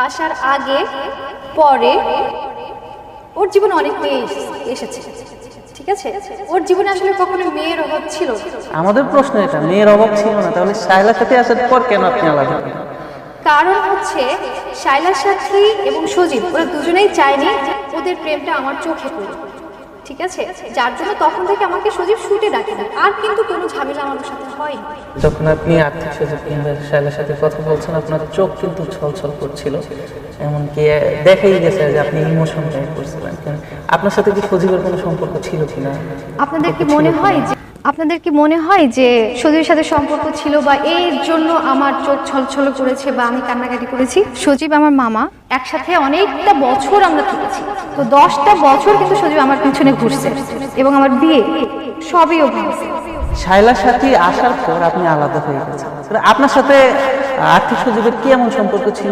আসার আগে পরে ওর জীবনে অনেক মেয়ে এসেছে, ঠিক আছে? ওর জীবনে আসলে কখনো মেয়ের অভাব ছিল না। আমাদের প্রশ্ন এটা, মেয়ের অভাব ছিল না, তাহলে শায়লার সাথে আসার পর কেন আপনি আলাদা? কারণ হচ্ছে শায়লার সাথী এবং সজীব ওরা দুজনেই চায়নি ওদের প্রেমটা আমার চোখে পড়ে, ঠিক আছে? যার জন্য তখন থেকে আমাকে সজীব শুটে ডাকে না, আর কিন্তু কোনো ঝামেলা আমার সাথে হয়নি। যখন আপনি আর্থিক সজীব কিংবা শায়লার সাথে কথা বলছেন, আপনার চোখ কিন্তু ছলছল করছিল, এমনকি দেখাই গেছে যে আপনি ইমোশন টাইপ করছিলেন। আপনার সাথে কি সজীবের কোনো সম্পর্ক ছিল কিনা? আপনাদের কি মনে হয় যে সজীবের সাথে সম্পর্ক ছিল বা এর জন্য আমার চোখ ছলছল করেছে বা আমি কান্নাকাটি করেছি? সজীব আমার মামা, একসাথে অনেকটা বছর আমরা থেকেছি, তো 10টা বছর কিন্তু সজীব আমার পিছনে ঘুরছে এবং আমার বিয়ে সবই ও ভাঙছে। শায়লার সাথে আসার পর আপনি আলাদা হয়ে গেছেন, আপনার সাথে আর্থিক সজীবের কি এমন সম্পর্ক ছিল